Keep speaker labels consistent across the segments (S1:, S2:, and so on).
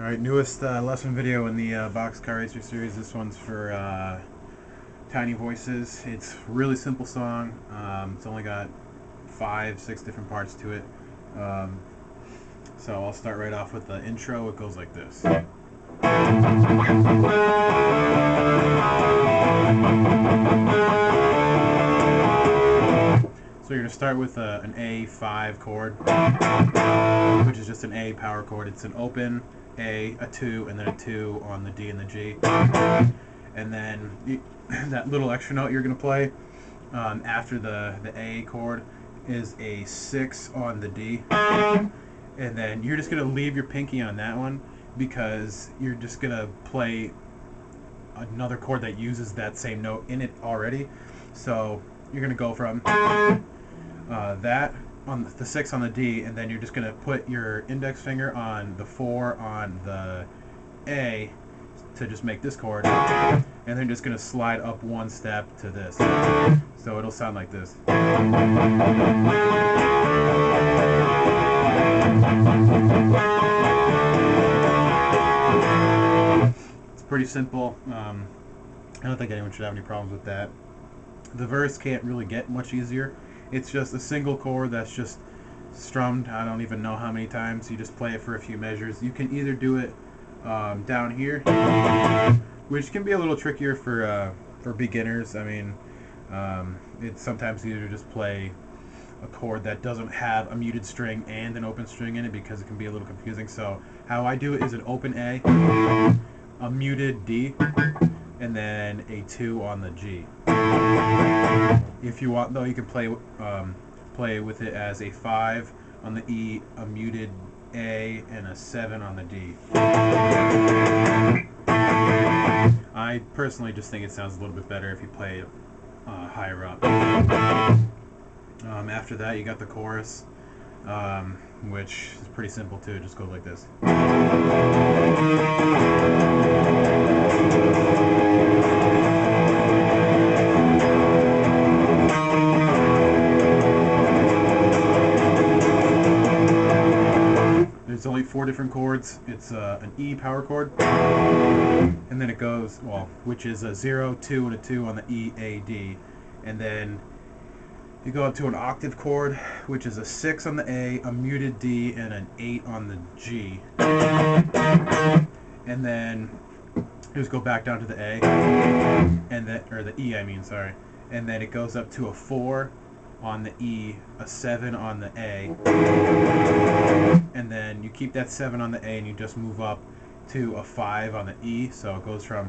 S1: Alright, newest lesson video in the Boxcar Racer series. This one's for Tiny Voices. It's a really simple song. It's only got 5-6 different parts to it. So I'll start right off with the intro. It goes like this. So you're going to start with an A5 chord, which is just an A power chord. It's an open A, a 2, and then a 2 on the D and the G. And then that little extra note you're going to play after the A chord is a 6 on the D. And then you're just going to leave your pinky on that one because you're just going to play another chord that uses that same note in it already. So you're going to go from that on the 6 on the D, and then you're just going to put your index finger on the 4 on the A to just make this chord, and then just going to slide up one step to this. So it'll sound like this. It's pretty simple. I don't think anyone should have any problems with that. The verse can't really get much easier. It's just a single chord that's just strummed. I don't even know how many times. You just play it for a few measures. You can either do it down here, which can be a little trickier for beginners. I mean, it's sometimes easier to just play a chord that doesn't have a muted string and an open string in it because it can be a little confusing. So how I do it is an open A, a muted D, and then a 2 on the G. If you want, though, you can play with it as a 5 on the E, a muted A, and a 7 on the D. I personally just think it sounds a little bit better if you play it higher up. After that, you got the chorus, which is pretty simple too. It just goes like this. There's only 4 different chords. It's an E power chord, and then it goes, well, which is a 0, 2, and a 2 on the E, A, D, and then you go up to an octave chord, which is a 6 on the A, a muted D, and an 8 on the G. And then just go back down to the A, and then, or the E, I mean, sorry. And then it goes up to a 4 on the E, a 7 on the A, and then you keep that 7 on the A and you just move up to a 5 on the E. So it goes from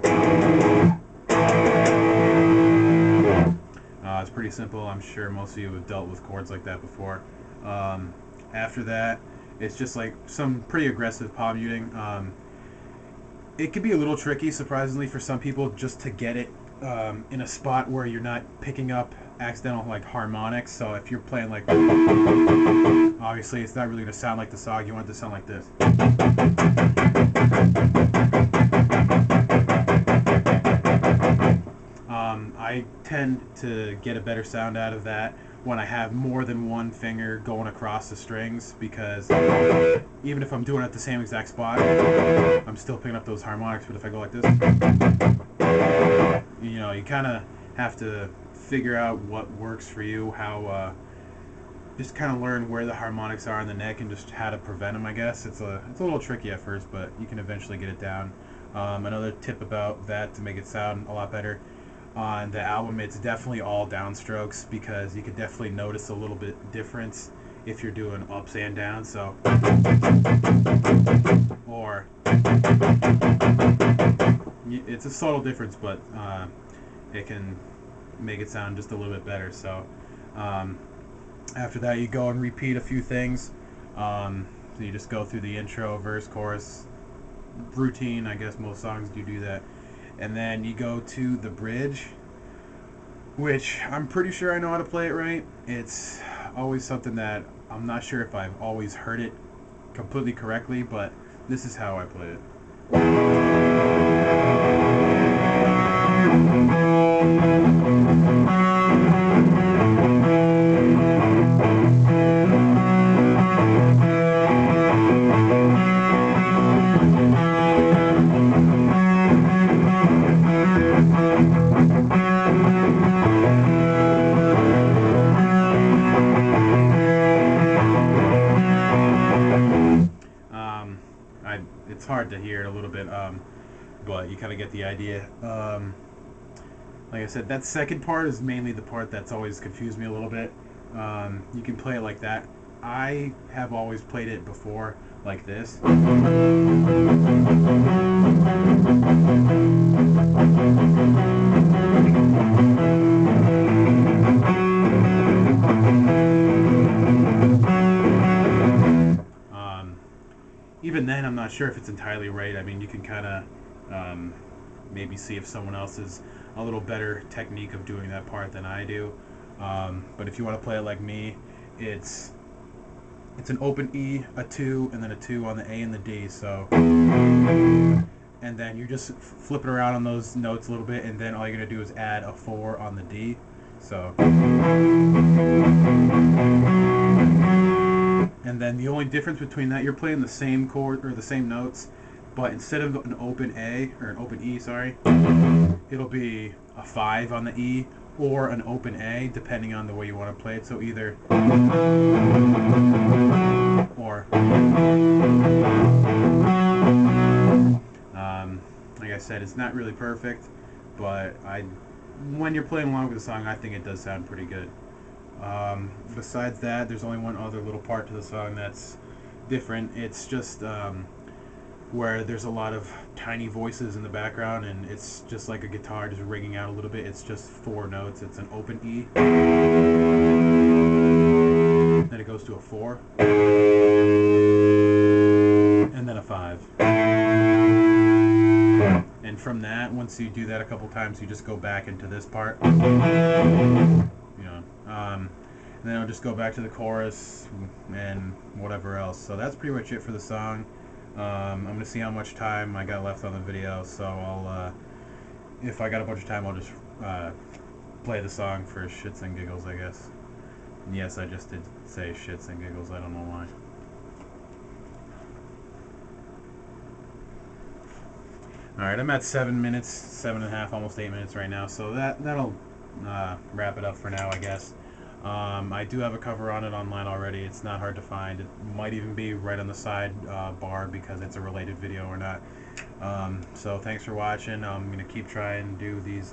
S1: it's pretty simple. I'm sure most of you have dealt with chords like that before. After that, it's just like some pretty aggressive palm muting. It can be a little tricky, surprisingly, for some people just to get it in a spot where you're not picking up accidental like harmonics. So if you're playing like, obviously it's not really going to sound like the song. You want it to sound like this. I tend to get a better sound out of that when I have more than one finger going across the strings, because even if I'm doing it at the same exact spot, I'm still picking up those harmonics. But if I go like this, you know, you kind of have to figure out what works for you, how just kind of learn where the harmonics are on the neck and just how to prevent them, I guess. It's a little tricky at first, but you can eventually get it down. Another tip about that to make it sound a lot better, on the album it's definitely all downstrokes, because you could definitely notice a little bit difference if you're doing ups and downs. So, or it's a subtle difference, but it can make it sound just a little bit better. So after that, you go and repeat a few things. So you just go through the intro, verse, chorus, routine. I guess most songs do that. And then you go to the bridge, which I'm pretty sure I know how to play it right. It's always something that I'm not sure if I've always heard it completely correctly, but this is how I play it. it's hard to hear it a little bit, but you kind of get the idea. Like I said, that second part is mainly the part that's always confused me a little bit. You can play it like that. I have always played it before like this. Even then, I'm not sure if it's entirely right. I mean, you can kind of maybe see if someone else is a little better technique of doing that part than I do. But if you want to play it like me, it's an open E, a 2, and then a 2 on the A and the D. So, and then you just flip it around on those notes a little bit, and then all you're gonna do is add a 4 on the D. So, and then the only difference between that, you're playing the same chord or the same notes, but instead of an open A or an open E, sorry, it'll be a 5 on the E or an open A, depending on the way you want to play it. So either or. Like I said, it's not really perfect, but when you're playing along with the song, I think it does sound pretty good. Besides that, there's only one other little part to the song that's different. It's just where there's a lot of tiny voices in the background, and it's just like a guitar just ringing out a little bit. It's just 4 notes. It's an open E, then it goes to a 4, and then a 5. And from that, once you do that a couple times, you just go back into this part. And then I'll just go back to the chorus and whatever else. So that's pretty much it for the song. I'm gonna see how much time I got left on the video. So I'll, if I got a bunch of time, I'll just play the song for shits and giggles, I guess. And yes, I just did say shits and giggles. I don't know why. Alright, I'm at 7 minutes, 7.5, almost 8 minutes right now, so that'll wrap it up for now, I guess. I do have a cover on it online already. It's not hard to find. It might even be right on the side bar because it's a related video or not. So thanks for watching. I'm going to keep trying to do these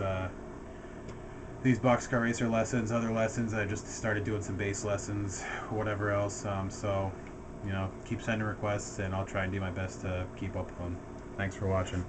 S1: boxcar racer lessons, other lessons. I just started doing some bass lessons, whatever else. So, keep sending requests, and I'll try and do my best to keep up with them. Thanks for watching.